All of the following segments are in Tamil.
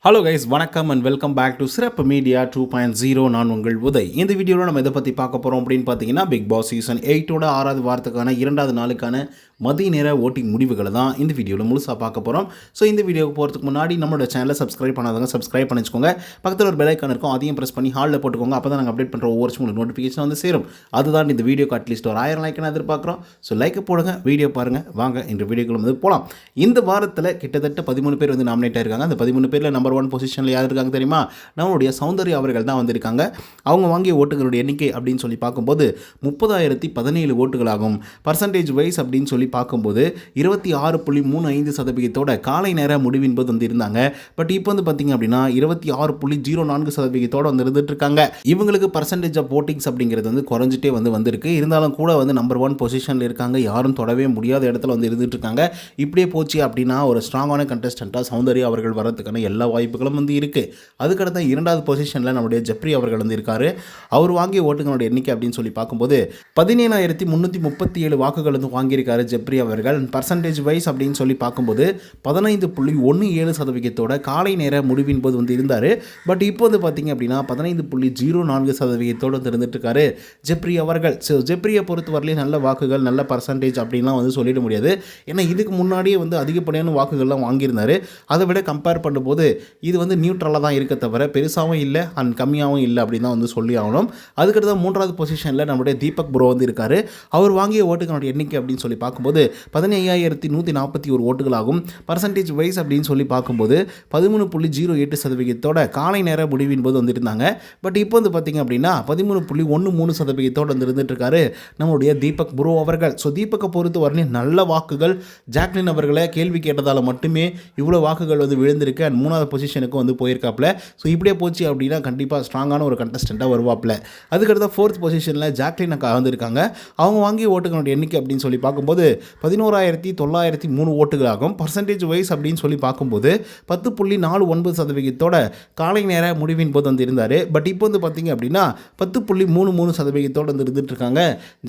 ஹலோ கைஸ், வணக்கம் அண்ட் வெல்கம் பேக் டு சிறப்பு மீடியா 2.0. நான் உங்கள் உதய். இந்த வீடியோவில் நம்ம எதை பற்றி பார்க்க போகிறோம் அப்படின்னு பார்த்தீங்கன்னா, பிக் பாஸ் சீசன் 8ஓட 6வது வாரத்துக்கான 2வது நாளுக்கான மதிய நேர ஓட்டிங் முடிவுகளை தான் இந்த வீடியோவில் முழுசாக பார்க்க போகிறோம். ஸோ இந்த வீடியோவுக்கு போகிறதுக்கு முன்னாடி நம்மளோட சேனலை சப்ஸ்கிரைப் பண்ணாதவங்க சப்ஸ்கிரைப் பண்ணிச்சுக்கோங்க. பக்கத்தில் ஒரு பெல் ஐக்கான் இருக்கும், அதையும் ப்ரெஸ் பண்ணி ஹாலில் போட்டுக்கோங்க. அப்போ தான் நாங்கள் அப்டேட் பண்ணுற ஒவ்வொரு உங்களுக்கு நோட்டிஃபிகேஷன் வந்து சேரும். அதுதான் இந்த வீடியோக்கு அட்லீஸ்ட் ஒரு 1000 லைக் எதிர்பார்க்குறோம். ஸோ லைக்கை போடுங்க, வீடியோ பாருங்கள். வாங்க இந்த வீடியோக்குள்ள வந்து போகலாம். இந்த வாரத்தில் கிட்டத்தட்ட 13 பேர் வந்து நாமினேட் ஆயிருக்காங்க. அந்த 13 பேரில் நம்பர் 1 பொசிஷனில் யார் இருக்காங்க தெரியுமா? நம்மளுடைய சௌந்தர்யா அவர்கள் தான் வந்திருக்காங்க. அவங்க வாங்கிய ஓட்டுகளுடைய எண்ணிக்கை அப்படின்னு சொல்லி பார்க்கும்போது 30,017 ஓட்டுகளாகும். பர்சன்டேஜ் வைஸ் அப்படின்னு சொல்லி பார்க்கும்போது 26.35% காலை நேர முடிவின் போது வந்து இருந்தாங்க. பட் இப்போ வந்து பார்த்தீங்க அப்படின்னா 26.04% வந்து இருந்துட்டு இருக்காங்க. இவங்களுக்கு பர்சன்டேஜ் ஆஃப் ஓட்டிங்ஸ் அப்படிங்கிறது வந்து குறைஞ்சிட்டே வந்திருக்கு. இருந்தாலும் கூட வந்து நம்பர் 1 பொசிஷனில் இருக்காங்க. யாரும் தொடவே முடியாத இடத்துல வந்து இருந்துட்டு இருக்காங்க. இப்படியே போச்சு அப்படின்னா ஒரு ஸ்ட்ராங்கான கண்டஸ்டண்ட்டாக சௌந்தர்யா அவர்கள் வரதுக்கான எல்லா வாய்ப்புகளும் வந்து இருக்குது. அதுக்கடுத்த 2வது பொசிஷனில் நம்முடைய ஜெப்ரி அவர்கள் வந்து இருக்காரு. அவர் வாங்கிய ஓட்டுகளோட எண்ணிக்கை அப்படின்னு சொல்லி பார்க்கும்போது 17,337 வாக்குகள் வந்து வாங்கியிருக்காரு ஜெப்ரி அவர்கள். பர்சன்டேஜ் வைஸ் அப்படின்னு சொல்லி பார்க்கும்போது 15.17% காலை நேர முடிவின் போது வந்து இருந்தார். பட் இப்போ வந்து பார்த்தீங்க அப்படின்னா 15.04% வந்து இருந்துட்டு இருக்காரு ஜெப்ரி அவர்கள். ஸோ ஜெப்ரியை பொறுத்தவரையிலே நல்ல வாக்குகள், நல்ல பர்சன்டேஜ் அப்படின்லாம் வந்து சொல்லிட முடியாது. ஏன்னா இதுக்கு முன்னாடியே வந்து அதிகப்படியான வாக்குகள்லாம் வாங்கியிருந்தார். அதை விட கம்பேர் பண்ணும்போது இது வந்து நியூட்ரலாக தான் இருக்க தவிர பெருசாகவும் இல்லை அண்ட் கம்மியாகவும் இல்லை அப்படின்னு தான் வந்து சொல்லி ஆகணும். அதுக்கடுத்து 3வது பொசிஷனில் நம்முடைய தீபக் ப்ரோ வந்து இருக்கார். அவர் வாங்கிய ஓட்டுகளோட எண்ணிக்கை அப்படின்னு சொல்லி பார்க்கும்போது 15,141 ஓட்டுகளாகும். பர்சன்டேஜ் வைஸ் அப்படின்னு சொல்லி பார்க்கும்போது 13.08% காலை நேர முடிவின் போது வந்துருந்தாங்க. பட் இப்போ வந்து பார்த்தீங்க அப்படின்னா 13.13% வந்து இருந்துட்டு இருக்காரு நம்மளுடைய தீபக் ப்ரோ அவர்கள். ஸோ தீபக்கை பொறுத்த வரலையும் நல்ல வாக்குகள். ஜாக்லின் அவர்களை கேள்வி கேட்டதால் மட்டுமே இவ்வளோ வாக்குகள் வந்து விழுந்திருக்கு அண்ட் 3வது பொசிஷனுக்கு வந்து போயிருக்காப்புல. ஸோ இப்படியே போச்சு அப்படின்னா கண்டிப்பாக ஸ்ட்ராங்கான ஒரு கண்டஸ்டண்ட்டாக வருவாப்புல. அதுக்கடுத்த 4th பொசிஷனில் ஜாக்லின் அக்கா வந்திருக்காங்க. அவங்க வாங்கிய ஓட்டுகளோட எண்ணிக்கை அப்படின்னு சொல்லி பார்க்கும்போது 11,903 ஓட்டுகளாகும். பர்சன்டேஜ் வைஸ் அப்படின்னு சொல்லி பார்க்கும்போது 10.49% காலை நேர முடிவின் போது வந்து இருந்தார். பட் இப்போ வந்து பார்த்தீங்க அப்படின்னா 10.33% வந்து இருந்துட்டு இருக்காங்க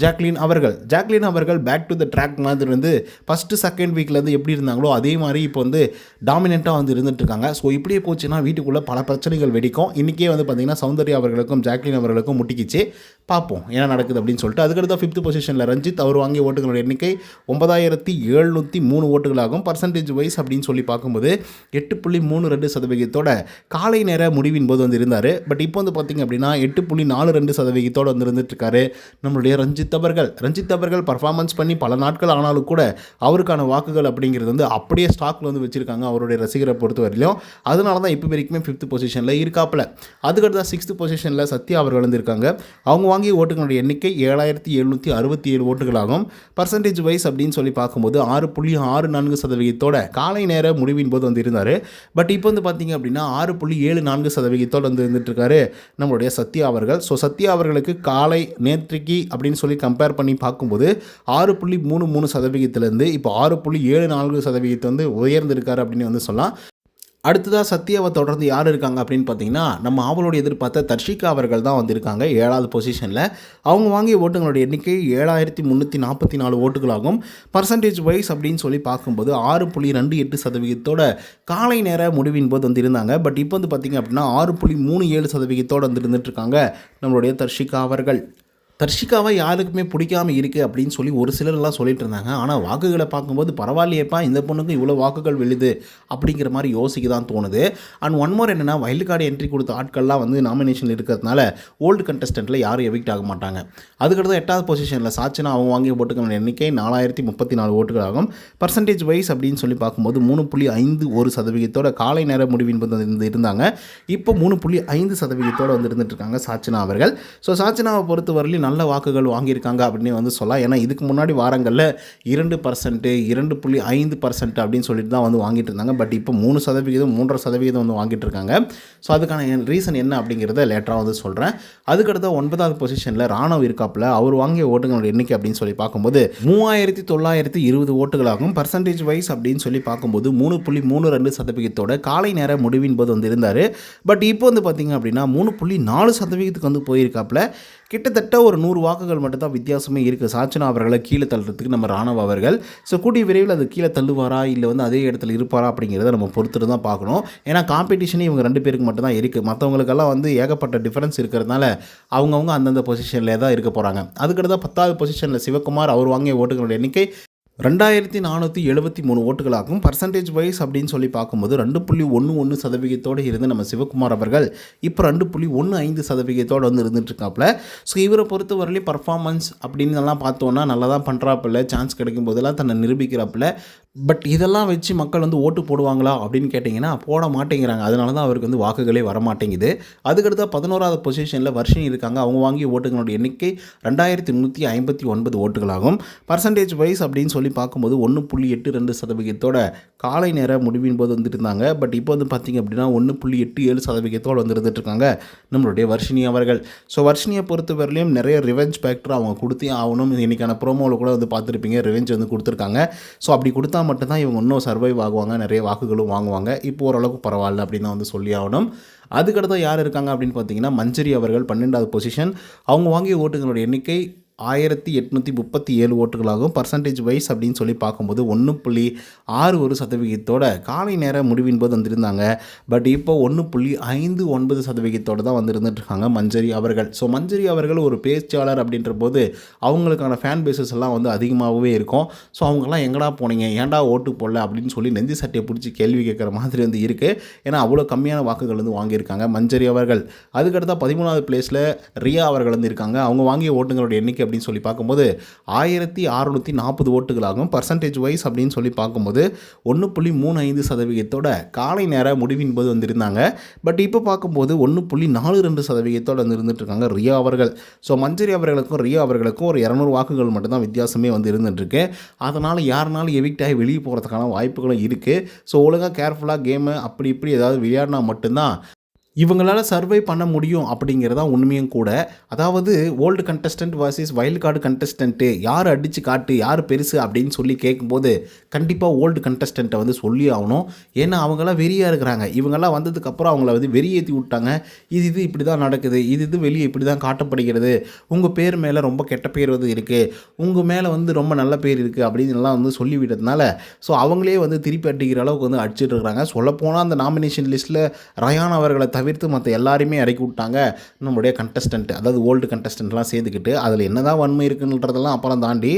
ஜாக்லின் அவர்கள். ஜாக்லின் அவர்கள் பேக் டு த ட்ராக் மாதிரி வந்து ஃபஸ்ட்டு செகண்ட் வீக்லேருந்து எப்படி இருந்தாங்களோ அதே மாதிரி இப்போ வந்து டாமினண்ட்டாக வந்து இருந்துட்டு இருக்காங்க. ஸோ இப்படியே போச்சுன்னா வீட்டுக்குள்ளே பல பிரச்சனைகள் வெடிக்கும். இன்றைக்கே வந்து பார்த்தீங்கன்னா சௌந்தர்யா அவர்களுக்கும் ஜாக்லின் அவர்களுக்கும் முட்டிக்கிச்சு. பார்ப்போம் என்ன நடக்குது அப்படின்னு சொல்லிட்டு. அதுக்கடுத்த 5th பொசிஷனில் ரஞ்சித் அவர் வாங்கிய ஓட்டுகளோட எண்ணிக்கை 9,703 ஓட்டுகளாகும். பர்சன்டேஜ் வைஸ் அப்படின்னு சொல்லி பார்க்கும்போது 8.32% காலை நேர முடிவின் போது வந்து இருந்தார். பட் இப்போ வந்து பார்த்திங்க அப்படின்னா 8.42% வந்து இருந்துட்டு இருக்காரு நம்மளுடைய ரஞ்சித் அவர்கள். ரஞ்சித் அவர்கள் பர்ஃபார்மன்ஸ் பண்ணி பல நாட்கள் ஆனாலும் கூட அவருக்கான வாக்குகள் அப்படிங்கிறது வந்து அப்படியே ஸ்டாக்கில் வந்து வச்சுருக்காங்க அவருடைய ரசிகரை பொறுத்த வரையிலும். அதனால தான் இப்போ வரைக்குமே 5th பொசிஷனில் இருக்காப்புல. அதுக்கடுத்த 6th பொசிஷனில் சத்யா அவர்கள் வந்து இருக்காங்க. அவங்க வாங்கிய ஓட்டுகளுடைய எண்ணிக்கை 7,767 ஓட்டுகளாகும். பர்சன்டேஜ் வைஸ் அப்படின்னு சொல்லி பார்க்கும்போது 6.64% காலை நேர முடிவின் போது வந்து இருந்தார். பட் இப்போ வந்து பார்த்தீங்க அப்படின்னா 6.74% வந்து இருந்துட்டு இருக்காரு நம்மளுடைய சத்யா அவர்கள். ஸோ சத்யா அவர்களுக்கு காலை நேற்றுக்கு அப்படின்னு சொல்லி கம்பேர் பண்ணி பார்க்கும்போது 6.33%லேருந்து இப்போ 6.74% வந்து உயர்ந்திருக்காரு அப்படின்னு வந்து சொல்லலாம். அடுத்ததாக சத்யாவை தொடர்ந்து யார் இருக்காங்க அப்படின்னு பார்த்தீங்கன்னா நம்ம அவளோட எதிர்பார்த்த தர்ஷிகா அவர்கள் தான் வந்திருக்காங்க 7வது பொசிஷனில். அவங்க வாங்கிய ஓட்டுகளோட எண்ணிக்கை 7,344 ஓட்டுகளாகும். பர்சன்டேஜ் வைஸ் அப்படின்னு சொல்லி பார்க்கும்போது 6.28% காலை நேர முடிவின் போது வந்து இருந்தாங்க. பட் இப்போ வந்து பார்த்திங்க அப்படின்னா 6.37% வந்து இருந்துட்டு இருக்காங்க நம்மளுடைய தர்ஷிகா அவர்கள். தர்ஷிகாவை யாருக்குமே பிடிக்காமல் இருக்குது அப்படின்னு சொல்லி ஒரு சிலர்லாம் சொல்லிட்டு இருந்தாங்க. ஆனால் வாக்குகளை பார்க்கும்போது பரவாயில்லையேப்பா, இந்த பொண்ணுக்கு இவ்வளோ வாக்குகள் விழுது அப்படிங்கிற மாதிரி யோசிக்க தான் தோணுது. அண்ட் ஒன் மோர் என்னென்னா, வைல்டு கார்டு என்ட்ரி கொடுத்த ஆட்கள்லாம் வந்து நாமினேஷன் இருக்கிறதுனால ஓல்டு கண்டஸ்டண்ட்டில் யாரும் எவிக்ட் ஆக மாட்டாங்க. அதுக்கடுத்து 8வது பொசிஷனில் சாட்சினா அவங்க வாங்கிய ஓட்டுகள் எண்ணிக்கை 4,034 ஓட்டுகளாகும். பர்சன்டேஜ் வைஸ் அப்படின்னு சொல்லி பார்க்கும்போது 3.51% காலை நேர முடிவின் போது இருந்தாங்க. இப்போ 3.5% வந்து இருந்துட்டு இருக்காங்க சாட்சினா அவர்கள். ஸோ சாட்சினாவை பொறுத்தவரையிலும் நல்ல வாக்குகள் வாங்கியிருக்காங்க அப்படின்னு வந்து சொல்லலாம். ஏன்னா இதுக்கு முன்னாடி வாரங்களில் 2%, 2.5% அப்படின்னு சொல்லிட்டு தான் வந்து வாங்கிட்டு இருந்தாங்க. பட் இப்போ 3%, 3.5% வந்து வாங்கிட்டு இருக்காங்க. ஸோ அதுக்கான ரீசன் என்ன அப்படிங்கிறத லேட்டராக வந்து சொல்கிறேன். அதுக்கடுத்த 9வது பொசிஷனில் ராணுவ இருக்காப்புல. அவர் வாங்கிய ஓட்டுகளோட எண்ணிக்கை அப்படின்னு சொல்லி பார்க்கும்போது 3,920 ஓட்டுகளாகும். பர்சன்டேஜ் வைஸ் அப்படின்னு சொல்லி பார்க்கும்போது 3.32% காலை நேர முடிவின் போது வந்து இருந்தார். பட் இப்போ வந்து பார்த்திங்க அப்படின்னா 3.4% வந்து போயிருக்காப்புல கிட்டத்தட்ட ஒரு 100 வாக்குகள் மட்டும் தான் வித்தியாசமே இருக்குது சாச்சனா அவர்களை கீழே தள்ளுறதுக்கு நம்ம ராணவ் அவர்கள். ஸோ கூடிய விரைவில் அது கீழே தள்ளுவாரா இல்லை வந்து அதே இடத்துல இருப்பாரா அப்படிங்கிறத நம்ம பொறுத்துட்டு தான் பார்க்கணும். ஏன்னா காம்படிஷனே இவங்க 2 பேருக்கு மட்டும் தான் இருக்குது. மற்றவங்களுக்கெல்லாம் வந்து ஏகப்பட்ட டிஃபரன்ஸ் இருக்கிறதுனால அவங்கவுங்க அந்தந்த பொசிஷனில் தான் இருக்க போகிறாங்க. அதுக்கடுத்து 10வது பொசிஷனில் சிவகுமார் அவர் வாங்கிய ஓட்டுகளோட எண்ணிக்கை 2473 ஓட்டுகளாகும். பர்சன்டேஜ் வைஸ் அப்படின்னு சொல்லி பார்க்கும்போது 2.11% இருந்து நம்ம சிவகுமார் அவர்கள் இப்போ 2.15% வந்து இருந்துட்டுருக்காப்புல. ஸோ இவரை பொறுத்த வரலையும் பர்ஃபார்மன்ஸ் அப்படின்னு எல்லாம் பார்த்தோன்னா நல்லா தான் பண்ணுறாப்புல, சான்ஸ் கிடைக்கும் போதெல்லாம் தன்னை நிரூபிக்கிறாப்புல. பட் இதெல்லாம் வச்சு மக்கள் வந்து ஓட்டு போடுவாங்களா அப்படின்னு கேட்டிங்கன்னா போட மாட்டேங்கிறாங்க. அதனால தான் அவருக்கு வந்து வாக்குகளே வரமாட்டேங்குது. அதுக்கடுத்த 11வது பொசிஷனில் வர்ஷினி இருக்காங்க. அவங்க வாங்கிய ஓட்டுகளோட எண்ணிக்கை 2359 ஓட்டுகளாகும். பர்சன்டேஜ் வைஸ் அப்படின்னு சொல்லி பார்க்கும்போது 1.82% காலை நேர முடிவின் போது வந்துட்டு இருந்தாங்க. பட் இப்போ வந்து பார்த்திங்க அப்படின்னா 1.87% வந்து இருந்துகிட்ருக்காங்க நம்மளுடைய வர்ஷினி அவர்கள். ஸோ வர்ஷினியை பொறுத்த வரலையும் நிறைய ரிவெஞ்ச் ஃபேக்டர் அவங்க கொடுத்தே ஆகணும். இன்றைக்கான ப்ரோமோவில் கூட வந்து பார்த்துருப்பீங்க, ரிவெஞ்ச் வந்து கொடுத்துருக்காங்க. ஸோ அப்படி கொடுத்தா மட்டும்தான் இவங்க இன்னும் சர்வைவ் ஆகுவாங்க, நிறைய வாக்குகளும் வாங்குவாங்க. இப்போ ஓரளவுக்கு பரவாயில்ல அப்படின்னு தான் வந்து சொல்லி ஆகணும். அதுக்கடுத்து யார் இருக்காங்க அப்படின்னு பார்த்தீங்கன்னா மஞ்சரி அவர்கள் 12வது பொசிஷன். அவங்க வாங்கிய ஓட்டுகளோட எண்ணிக்கை 1837 ஓட்டுகளாகும். பர்சன்டேஜ் வைஸ் அப்படின்னு சொல்லி பார்க்கும்போது 1.61% காலை நேர முடிவின் போது வந்திருந்தாங்க. பட் இப்போ 1.59% தான் வந்து இருந்துட்டுருக்காங்க மஞ்சரி அவர்கள். ஸோ மஞ்சரி அவர்கள் ஒரு பேச்சாளர் அப்படின்ற போது அவங்களுக்கான ஃபேன் பேசஸ் எல்லாம் வந்து அதிகமாகவே இருக்கும். ஸோ அவங்கெல்லாம் எங்கடா போனீங்க, ஏன்டா ஓட்டு போடல அப்படின்னு சொல்லி நெஞ்சு சட்டையை பிடிச்சி கேள்வி கேட்குற மாதிரி வந்து இருக்குது. ஏன்னா அவ்வளோ கம்மியான வாக்குகள் வந்து வாங்கியிருக்காங்க மஞ்சரி அவர்கள். அதுக்கடுத்த 13வது பிளேஸில் ரியா அவர்கள் வந்து இருக்காங்க. அவங்க வாங்கிய ஓட்டுங்களோட எண்ணிக்கை அப்படின்னு சொல்லி பார்க்கும்போது 1640 ஓட்டுகளாகும். பர்சன்டேஜ் வைஸ் அப்படின்னு சொல்லி பார்க்கும்போது 1.35% காலை நேர முடிவின் போது வந்திருந்தாங்க. பட் இப்போ பார்க்கும்போது 1.42% வந்து இருந்துட்டுருக்காங்க ரியா அவர்கள். ஸோ மஞ்சரி அவர்களுக்கும் ரியா அவர்களுக்கும் ஒரு 200 வாக்குகள் மட்டும்தான் வித்தியாசமே வந்து இருந்துகிட்ருக்கு. அதனால் யாருனாலும் எவிக்ட் ஆகி வெளியே போகிறதுக்கான வாய்ப்புகளும் இருக்குது. ஸோ ஒழுங்காக கேர்ஃபுல்லாக கேமு அப்படி இப்படி ஏதாவது விளையாடினா மட்டும்தான் இவங்களால சர்வை பண்ண முடியும் அப்படிங்கிறதா உண்மையும் கூட. அதாவது old contestant versus wild card contestant யார் அடித்து காட்டு யார் பெருசு அப்படின்னு சொல்லி கேட்கும்போது கண்டிப்பாக ஓல்டு கண்டஸ்டண்ட்டை வந்து சொல்லி ஆகணும். ஏன்னா அவங்களாம் வெறியாக இருக்கிறாங்க. இவங்கெல்லாம் வந்ததுக்கப்புறம் அவங்கள வந்து வெறியேற்றி விட்டாங்க. இது இப்படி தான் நடக்குது, இது வெளியே இப்படி தான் காட்டப்படுகிறது, உங்கள் பேர் மேலே ரொம்ப கெட்ட பேர் வந்து இருக்குது, உங்கள் மேலே வந்து ரொம்ப நல்ல பேர் இருக்குது அப்படின்லாம் வந்து சொல்லிவிட்டதுனால ஸோ அவங்களே வந்து திருப்பி அடிக்கிற அளவுக்கு வந்து அடிச்சுட்டு இருக்கிறாங்க. சொல்லப்போனால் அந்த நாமினேஷன் லிஸ்ட்டில் ரயான் அவர்களை தவிர்த்து மற்ற எல்லாரையுமே இறக்கி விட்டாங்க நம்மளுடைய கண்டஸ்டன்ட், அதாவது ஓல்டு கண்டஸ்டன்ட்லாம் சேர்ந்துக்கிட்டு. அதில் என்ன தான் வன்மை இருக்குன்றதெல்லாம் அப்புறம் தாண்டி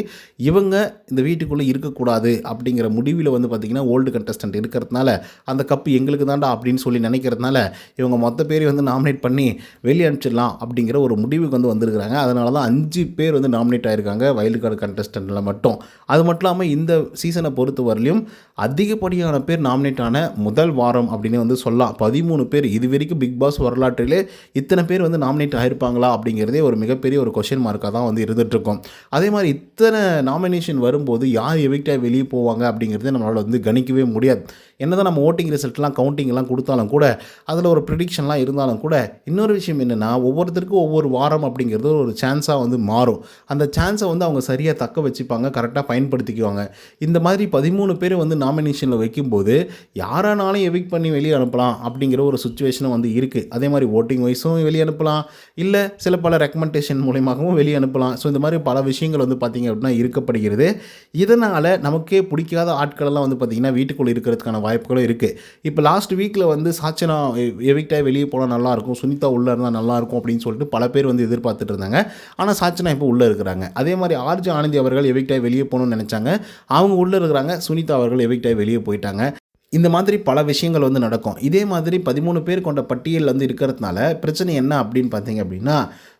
இவங்க இந்த வீட்டுக்குள்ளே இருக்கக்கூடாது அப்படிங்கிற முடிவில் வந்து பார்த்திங்கன்னா ஓல்டு கண்டஸ்டன்ட் இருக்கிறதுனால அந்த கப்பு எங்களுக்கு தாண்டா அப்படின்னு சொல்லி நினைக்கிறதுனால இவங்க மொத்த பேரை வந்து நாமினேட் பண்ணி வெளியே அனுப்பிச்சிடலாம் அப்படிங்கிற ஒரு முடிவுக்கு வந்து வந்திருக்கிறாங்க. அதனால தான் 5 பேர் வந்து நாமினேட் ஆகிருக்காங்க வைல்டு கார்டு கண்டஸ்டன்ட்டில் மட்டும். அது மட்டும் இல்லாமல் இந்த சீசனை பொறுத்த வரலையும் அதிகப்படியான பேர் நாமினேட் ஆன முதல் வாரம் அப்படின்னு வந்து சொல்லலாம். 13 பேர். இது வரைக்கும் பிக் பாஸ் வரலாற்றிலே இத்தனை பேர் வந்து நாமினேட் ஆகிருப்பாங்களா அப்படிங்கிறதே ஒரு மிகப்பெரிய ஒரு கொஷின் மார்க்காக தான் வந்து இருந்துகிட்ருக்கும். அதே மாதிரி இத்தனை நாமினேஷன் வரும்போது யார் எவிக்டாக வெளியே போவாங்க அப்படிங்கிறதே நம்மளால் வந்து கணிக்கவே முடியாது. என்னதான் நம்ம ஓட்டிங் ரிசல்ட்லாம் கவுண்டிங்லாம் கொடுத்தாலும் கூட அதில் ஒரு ப்ரிடிக்ஷன்லாம் இருந்தாலும் கூட இன்னொரு விஷயம் என்னென்னா ஒவ்வொருத்தருக்கும் ஒவ்வொரு வாரம் அப்படிங்கிறது ஒரு சான்ஸாக வந்து மாறும். அந்த சான்ஸை வந்து அவங்க சரியாக தக்க வச்சுப்பாங்க, கரெக்டாக பயன்படுத்திக்குவாங்க. இந்த மாதிரி 13 பேர் வந்து நாமினேஷனில் வைக்கும்போது யாரானாலும் எவிக்ட் பண்ணி வெளியே அனுப்பலாம் அப்படிங்கிற ஒரு சுச்சுவேஷனும் வந்து இருக்குது. அதே மாதிரி ஓட்டிங் வைஸும் வெளியே அனுப்பலாம், இல்லை சில பல ரெக்கமெண்டேஷன் மூலியமாகவும் வெளியே அனுப்பலாம். ஸோ இந்த மாதிரி பல விஷயங்கள் வந்து பார்த்திங்க அப்படின்னா இருக்கப்படுகிறது. இதனால் நமக்கே பிடிக்காத ஆட்களெல்லாம் வந்து பார்த்திங்கன்னா வீட்டுக்குள்ளே இருக்கிறதுக்கான வாய்ப்புகளும் இருக்குது. இப்போ லாஸ்ட் வீக்கில் வந்து சாச்சனா எவிக்டாக வெளியே போனால் நல்லாயிருக்கும், சுனிதா உள்ளே இருந்தால் நல்லாயிருக்கும் அப்படின்னு சொல்லிட்டு பல பேர் வந்து எதிர்பார்த்துட்டு இருந்தாங்க. ஆனால் சாச்சனா இப்போ உள்ளே இருக்கிறாங்க. அதே மாதிரி ஆர்ஜே ஆனந்தி அவர்கள் எவிக்டாக வெளியே போகணும்னு நினச்சாங்க, அவங்க உள்ளே இருக்கிறாங்க. சுனிதா அவர்கள் எவிக்டாக வெளியே போயிட்டாங்க. இந்த மாதிரி பல விஷயங்கள் வந்து நடக்கும். இதே மாதிரி 13 பேர் கொண்ட பட்டியல் வந்து இருக்கிறதுனால பிரச்சனை என்ன அப்படின்னு பார்த்தீங்க அப்படின்னா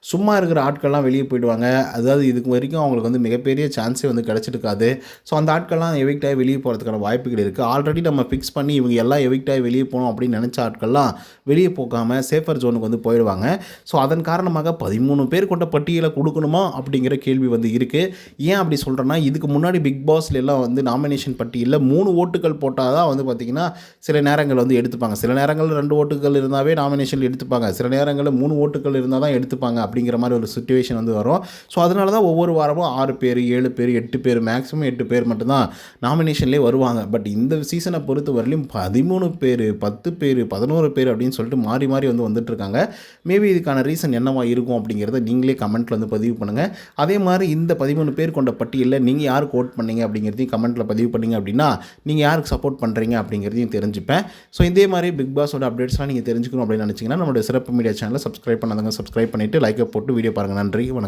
சும்மா இருக்கிற ஆட்கள்லாம் வெளியே போயிடுவாங்க. அதாவது இதுக்கு வரைக்கும் அவங்களுக்கு வந்து மிகப்பெரிய சான்ஸே வந்து கிடச்சிருக்காது. ஸோ அந்த ஆட்கள்லாம் எவிக்ட் ஆகி வெளியே போகிறதுக்கான வாய்ப்புகள் இருக்குது. ஆல்ரெடி நம்ம ஃபிக்ஸ் பண்ணி இவங்க எல்லாம் எவிக்ட் ஆகி வெளியே போகணும் அப்படின்னு நினச்ச ஆட்கள்லாம் வெளியே போகாமல் சேஃபர் ஜோனுக்கு வந்து போயிடுவாங்க. ஸோ அதன் காரணமாக 13 பேர் கொண்ட பட்டியலை கொடுக்கணுமா அப்படிங்கிற கேள்வி வந்து இருக்குது. ஏன் அப்படி சொல்கிறேன்னா இதுக்கு முன்னாடி பிக் பாஸ்ல எல்லாம் வந்து நாமினேஷன் பட்டியலில் 3 ஓட்டுகள் போட்டால் தான் வந்து பார்த்திங்கன்னா சில நேரங்கள் வந்து எடுத்துப்பாங்க. சில நேரங்கள் 2 ஓட்டுகள் இருந்தாவே நாமினேஷன் எடுத்துப்பாங்க. சில நேரங்கள்ல 3 ஓட்டுகள் இருந்தால் தான் எடுத்துப்பாங்க அப்படிங்கிற மாதிரி ஒரு சிச்சுவேஷன் வந்து வரும். ஸோ அதனால தான் ஒவ்வொரு வாரமும் 6 பேர், 7 பேர், 8 பேர், மேக்ஸிமம் 8 பேர் மட்டும்தான் நாமினேஷன்லேயே வருவாங்க. பட் இந்த சீசனை பொறுத்த வரலையும் 13 பேர், 10 பேர், 11 பேர் அப்படின்னு சொல்லிட்டு மாறி மாறி வந்து வந்துட்டுருக்காங்க. மேபி இதுக்கான ரீசன் என்னவா இருக்கும் அப்படிங்கிறத நீங்களே கமெண்ட்டில் வந்து பதிவு பண்ணுங்கள். அதே மாதிரி இந்த 13 பேர் கொண்ட பட்டியலில் நீங்கள் யாருக்கு ஓட் பண்ணீங்க அப்படிங்கிறதையும் கமெண்ட்டில் பதிவு பண்ணிங்க அப்படின்னா நீங்கள் யாருக்கு சப்போர்ட் பண்ணுறீங்க அப்படிங்கிறதையும் தெரிஞ்சுப்பேன். ஸோ இதே மாதிரி பிக் பாஸோட அப்டேட்ஸ்லாம் நீங்கள் தெரிஞ்சுக்கணும் அப்படின்னு நினச்சிங்கன்னா நம்மளுடைய சிறப்பு மீடியா சேனலை சப்ஸ்கிரைப் பண்ணாதவங்க சப்ஸ்கிரைப் பண்ணிவிட்டு லைக்கை போட்டு வீடியோ பாருங்கள். நன்றி, வணக்கம்.